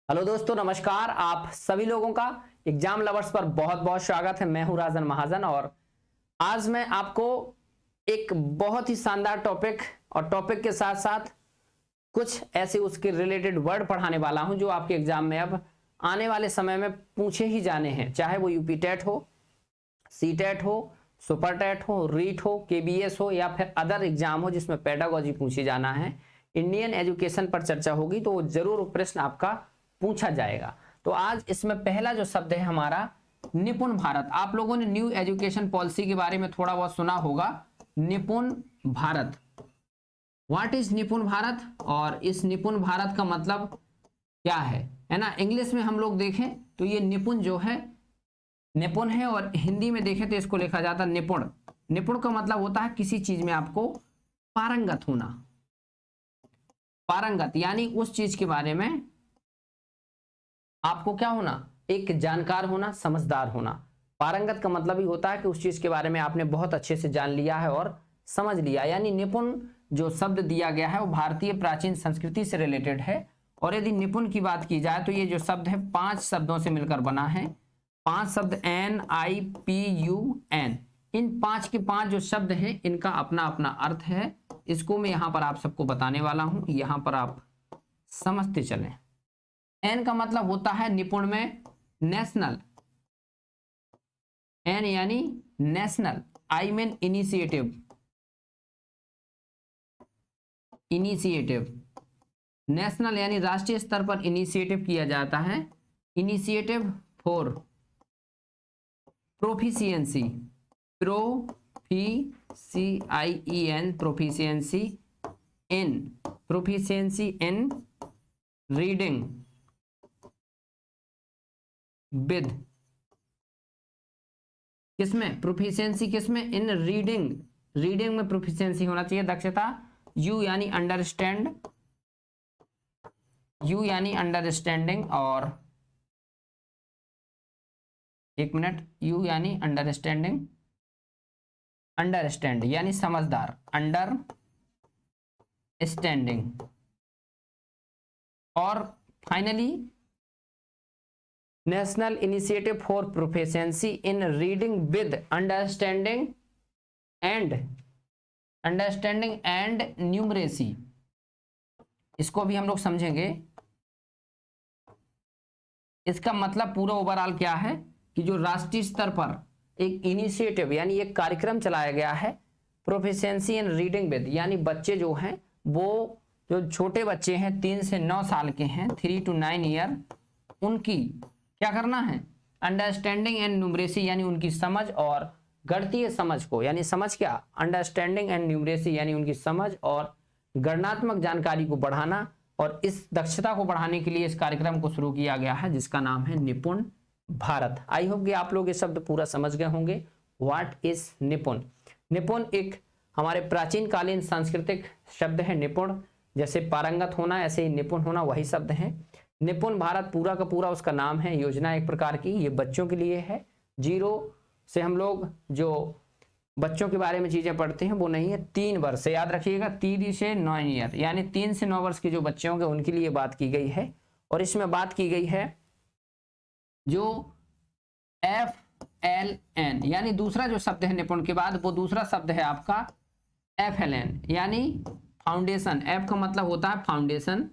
Hello दोस्तों, नमस्कार। आप सभी लोगों का एग्जाम लवर्स पर बहुत बहुत स्वागत है। मैं हूं राजन महाजन और आज मैं आपको एक बहुत ही शानदार टॉपिक और टॉपिक के साथ साथ कुछ ऐसे उसके रिलेटेड वर्ड पढ़ाने वाला हूं जो आपके एग्जाम में अब आने वाले समय में पूछे ही जाने हैं, चाहे वो यूपी टेट हो, सी टेट हो, सुपर टेट हो, रीट हो, केबीएस हो या फिर अदर एग्जाम हो जिसमें पेडागोजी पूछी जाना है। इंडियन एजुकेशन पर चर्चा होगी तो जरूर प्रश्न आपका पूछा जाएगा। तो आज इसमें पहला जो शब्द है हमारा निपुण भारत। आप लोगों ने न्यू एजुकेशन पॉलिसी के बारे में थोड़ा बहुत सुना होगा। निपुण भारत, व्हाट इज निपुण भारत, और इस निपुण भारत का मतलब क्या है ना। इंग्लिश में हम लोग देखें तो ये निपुण जो है निपुण है, और हिंदी में देखें तो इसको लिखा जाता है निपुण। निपुण का मतलब होता है किसी चीज में आपको पारंगत होना। पारंगत यानी उस चीज के बारे में आपको क्या होना, एक जानकार होना, समझदार होना। पारंगत का मतलब ही होता है कि उस चीज के बारे में आपने बहुत अच्छे से जान लिया है और समझ लिया। यानी निपुण जो शब्द दिया गया है वो भारतीय प्राचीन संस्कृति से रिलेटेड है। और यदि निपुण की बात की जाए तो ये जो शब्द है 5 शब्दों से मिलकर बना है। 5 शब्द NIPUN, इन 5 के 5 जो शब्द हैं इनका अपना अपना अर्थ है। इसको मैं यहां पर आप सबको बताने वाला हूं, यहां पर आप समझते चलें। एन का मतलब होता है निपुण में नेशनल, एन यानी national. I mean initiative, initiative. National यानी राष्ट्रीय स्तर पर इनिशिएटिव किया जाता है। Initiative for proficiency, proficiency in reading with, किसमें प्रोफिशिएंसी, किसमें इन रीडिंग, रीडिंग में प्रोफिशिएंसी होना चाहिए, दक्षता। यू यानी अंडरस्टैंड, यू यानी अंडरस्टैंडिंग, और एक मिनट, यू यानी अंडरस्टैंडिंग, अंडरस्टैंड यानी समझदार, अंडर स्टैंडिंग। और finally national initiative for proficiency in reading with understanding and numeracy. इसको भी हम लोग समझेंगे। इसका मतलब पूरा ओवरऑल क्या है कि जो राष्ट्रीय स्तर पर एक इनिशिएटिव यानी एक कार्यक्रम चलाया गया है प्रोफिशिएंसी इन रीडिंग विद, यानी बच्चे जो हैं वो जो छोटे बच्चे हैं 3 से 9 साल के हैं, 3 to 9 ईयर, उनकी क्या करना है, अंडरस्टैंडिंग एंड न्यूमरेसी यानी उनकी समझ और गणितीय समझ को, यानी समझ क्या, अंडरस्टैंडिंग एंड न्यूमरेसी यानी उनकी समझ और गणनात्मक जानकारी को बढ़ाना। और इस दक्षता को बढ़ाने के लिए इस कार्यक्रम को शुरू किया गया है जिसका नाम है निपुण भारत। आई होप कि आप लोग ये शब्द पूरा समझ गए होंगे। व्हाट इज निपुण। निपुण एक हमारे प्राचीन कालीन सांस्कृतिक शब्द है। निपुण जैसे पारंगत होना, ऐसे ही निपुण होना वही शब्द है। निपुण भारत पूरा का पूरा उसका नाम है, योजना एक प्रकार की, ये बच्चों के लिए है। 0 से हम लोग जो बच्चों के बारे में चीजें पढ़ते हैं वो नहीं है, 3 वर्ष से, याद रखिएगा, 3 से 9 ईयर, यानी 3 से 9 वर्ष के जो बच्चे होंगे उनके लिए बात की गई है। और इसमें बात की गई है जो FLN यानी दूसरा जो शब्द है निपुण के बाद वो दूसरा शब्द है आपका FLN यानी फाउंडेशन। F का मतलब होता है फाउंडेशन।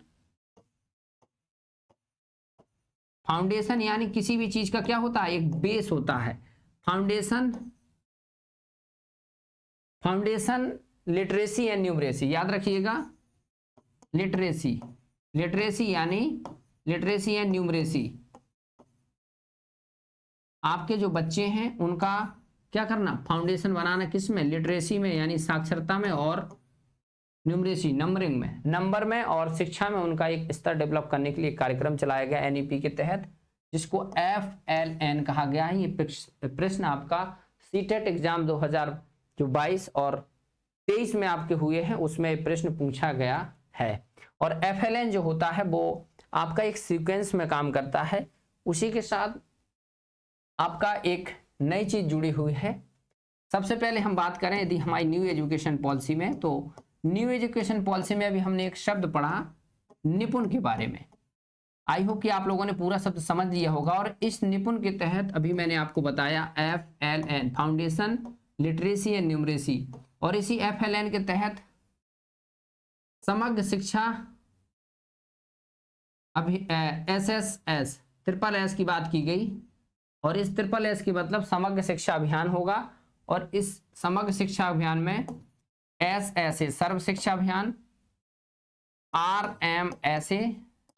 फाउंडेशन यानी किसी भी चीज का क्या होता है, एक बेस होता है। Foundation, foundation literacy and numeracy, याद रखिएगा, लिटरेसी, लिटरेसी यानी लिटरेसी एंड न्यूमरेसी। आपके जो बच्चे हैं उनका क्या करना, फाउंडेशन बनाना, किसमें, लिटरेसी में यानी साक्षरता में, और न्यूमरेसी नंबरिंग में, नंबर में और शिक्षा में उनका एक स्तर डेवलप करने के लिए कार्यक्रम चलाया गया NEP के तहत, जिसको FLN कहा गया है। ये प्रश्न आपका सीटेट एग्जाम 2022 और 23 में आपके हुए हैं, उसमें प्रश्न पूछा गया है। और FLN जो होता है वो आपका एक सीक्वेंस में काम करता है। उसी के साथ आपका एक नई चीज जुड़ी हुई है। सबसे पहले हम बात करें यदि हमारी न्यू एजुकेशन पॉलिसी में, तो न्यू एजुकेशन पॉलिसी में अभी हमने एक शब्द पढ़ा निपुण के बारे में। आई होप कि आप लोगों ने पूरा शब्द समझ लिया होगा। और इस निपुण के तहत अभी मैंने आपको बताया FLN foundation literacy and numeracy, और इसी FLN के तहत समग्र शिक्षा अभी SSS ट्रिपल एस की बात की गई, और इस ट्रिपल एस की मतलब समग्र शिक्षा अभियान होगा। और इस समग्र शिक्षा अभियान में SSA सर्व शिक्षा अभियान, RMSA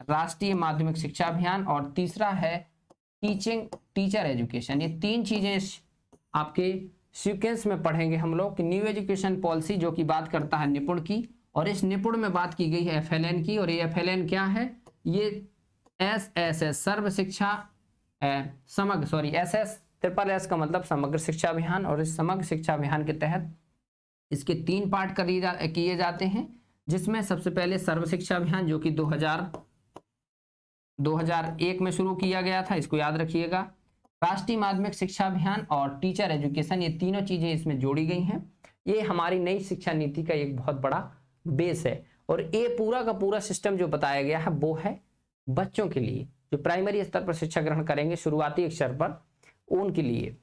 राष्ट्रीय माध्यमिक शिक्षा अभियान, और तीसरा है टीचर एजुकेशन। ये तीन चीजें आपके सीक्वेंस में पढ़ेंगे हम लोग कि न्यू एजुकेशन पॉलिसी जो कि बात करता है निपुण की, और इस निपुण में बात की गई है FLN की। और ये FLN क्या है? ये SSS सर्व शिक्षा SS ट्रिपल एस का मतलब समग्र शिक्षा अभियान, और इस समग्र शिक्षा अभियान के तहत इसके 3 पार्ट किए जाते हैं, जिसमें सबसे पहले सर्व शिक्षा अभियान जो कि 2001 में शुरू किया गया था, इसको याद रखिएगा। राष्ट्रीय माध्यमिक शिक्षा अभियान और टीचर एजुकेशन, ये तीनों चीजें इसमें जोड़ी गई हैं। ये हमारी नई शिक्षा नीति का एक बहुत बड़ा बेस है। और ये पूरा का पूरा सिस्टम जो बताया गया है वो है बच्चों के लिए जो प्राइमरी स्तर पर शिक्षा ग्रहण करेंगे, शुरुआती स्तर पर, उनके लिए।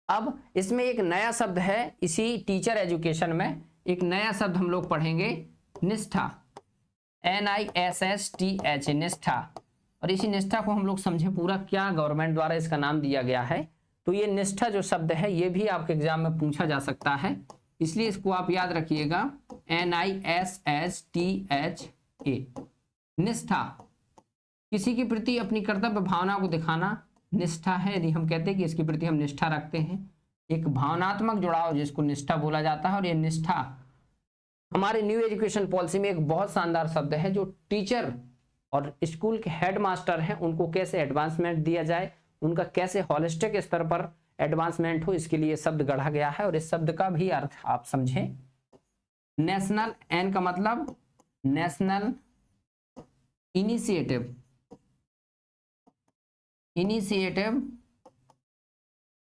अब इसमें एक नया शब्द है, इसी टीचर एजुकेशन में एक नया शब्द हम लोग पढ़ेंगे, निष्ठा, NISSTH निष्ठा। और इसी निष्ठा को हम लोग समझे पूरा क्या गवर्नमेंट द्वारा इसका नाम दिया गया है। तो ये निष्ठा जो शब्द है ये भी आपके एग्जाम में पूछा जा सकता है, इसलिए इसको आप याद रखिएगा, NISSTHA निष्ठा, किसी के प्रति अपनी कर्तव्य भावना को दिखाना निष्ठा है। यदि हम कहते हैं कि इसके प्रति हम निष्ठा रखते हैं, एक भावनात्मक जुड़ाव जिसको निष्ठा बोला जाता है। और ये निष्ठा हमारे न्यू एजुकेशन पॉलिसी में एक बहुत शानदार शब्द है, जो टीचर और स्कूल के हेड मास्टर हैं उनको कैसे एडवांसमेंट दिया जाए, उनका कैसे हॉलिस्टिक स्तर पर एडवांसमेंट हो, इसके लिए शब्द गढ़ा गया है। और इस शब्द का भी अर्थ आप समझें, नेशनल, एन का मतलब national initiative,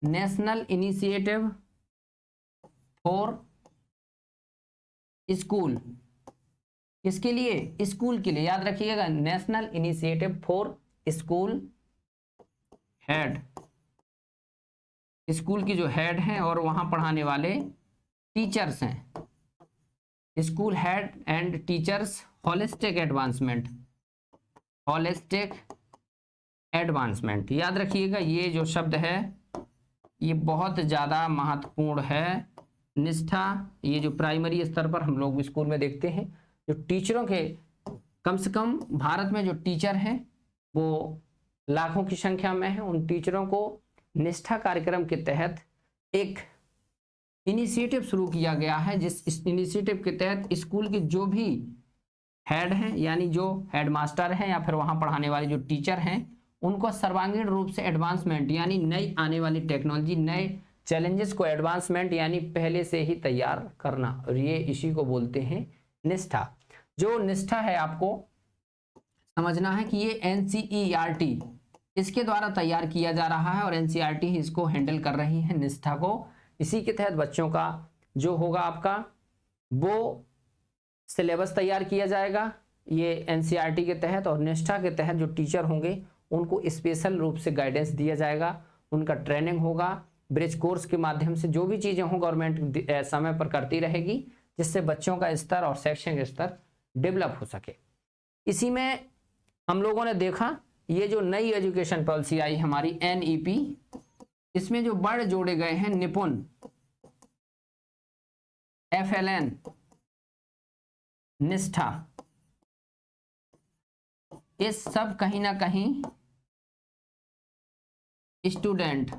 national initiative for school, इसके लिए स्कूल के लिए याद रखिएगा, national initiative for school head, school की जो हेड हैं और वहां पढ़ाने वाले टीचर्स हैं, school head and teachers holistic advancement, holistic advancement. याद रखिएगा ये जो शब्द है ये बहुत ज़्यादा महत्वपूर्ण है। निष्ठा, ये जो प्राइमरी स्तर पर हम लोग स्कूल में देखते हैं, जो टीचरों के कम से कम भारत में जो टीचर हैं वो लाखों की संख्या में है, उन टीचरों को निष्ठा कार्यक्रम के तहत एक इनिशिएटिव शुरू किया गया है, जिस इनिशिएटिव के तहत स्कूल के जो भी हेड हैं, यानी जो हेड मास्टर हैं या फिर वहां पढ़ाने वाले जो टीचर हैं, उनको सर्वांगीण रूप से एडवांसमेंट यानी नई आने वाली टेक्नोलॉजी, नए चैलेंजेस को एडवांसमेंट यानी पहले से ही तैयार करना, और ये इसी को बोलते हैं निष्ठा। जो निष्ठा है आपको समझना है कि ये NCERT इसके द्वारा तैयार किया जा रहा है, और NCERT ही इसको हैंडल कर रही है निष्ठा को। इसी के तहत बच्चों का जो होगा आपका वो सिलेबस तैयार किया जाएगा ये NCERT के तहत, और निष्ठा के तहत जो टीचर होंगे उनको स्पेशल रूप से गाइडेंस दिया जाएगा, उनका ट्रेनिंग होगा, ब्रिज कोर्स के माध्यम से जो भी चीज़ें हों गवर्नमेंट समय पर करती रहेगी, जिससे बच्चों का स्तर और शैक्षणिक स्तर डेवलप हो सके। इसी में हम लोगों ने देखा ये जो नई एजुकेशन पॉलिसी आई हमारी NEP, इसमें जो वर्ड जोड़े गए हैं निपुण, FLN, निष्ठा, ये सब कहीं ना कहीं स्टूडेंट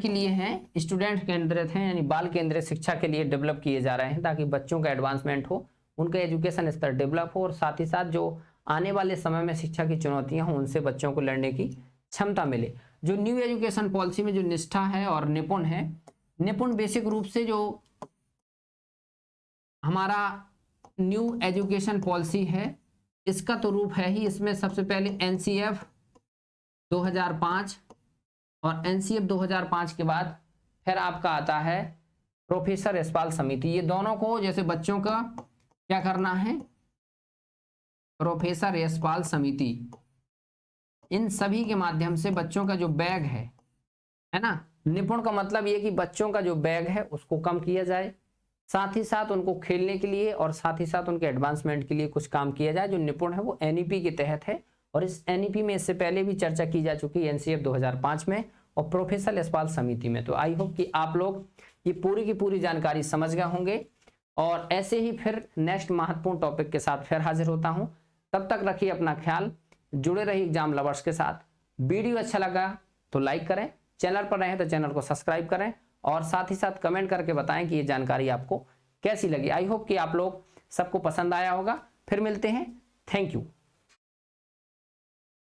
के लिए हैं, स्टूडेंट केंद्रित हैं, यानी बाल केंद्रित शिक्षा के लिए डेवलप किए जा रहे हैं, ताकि बच्चों का एडवांसमेंट हो, उनका एजुकेशन स्तर डेवलप हो, और साथ ही साथ जो आने वाले समय में शिक्षा की चुनौतियां हों उनसे बच्चों को लड़ने की क्षमता मिले। जो न्यू एजुकेशन पॉलिसी में जो निष्ठा है और निपुण है, निपुण बेसिक रूप से जो हमारा न्यू एजुकेशन पॉलिसी है इसका तो रूप है ही। इसमें सबसे पहले NCF 2005, और NCF 2005 के बाद फिर आपका आता है प्रोफेसर यशपाल समिति। ये दोनों को जैसे बच्चों का क्या करना है, प्रोफेसर यशपाल समिति, इन सभी के माध्यम से बच्चों का जो बैग है ना, निपुण का मतलब ये कि बच्चों का जो बैग है उसको कम किया जाए, साथ ही साथ उनको खेलने के लिए और साथ ही साथ उनके एडवांसमेंट के लिए कुछ काम किया जाए। जो निपुण है वो एनईपी के तहत है और इस एनईपी में इससे पहले भी चर्चा की जा चुकी है एनसीएफ 2005 में और प्रोफेसर यशपाल समिति में। तो आई होप कि आप लोग ये पूरी की पूरी जानकारी समझ गए होंगे और ऐसे ही फिर नेक्स्ट महत्वपूर्ण टॉपिक के साथ फिर हाजिर होता हूं। तब तक रखिए अपना ख्याल, जुड़े रहिए एग्जाम लवर्स के साथ। वीडियो अच्छा लगा तो लाइक करें, चैनल पर रहे तो चैनल को सब्सक्राइब करें और साथ ही साथ कमेंट करके बताएं कि ये जानकारी आपको कैसी लगी। आई होप कि आप लोग सबको पसंद आया होगा। फिर मिलते हैं, थैंक यू।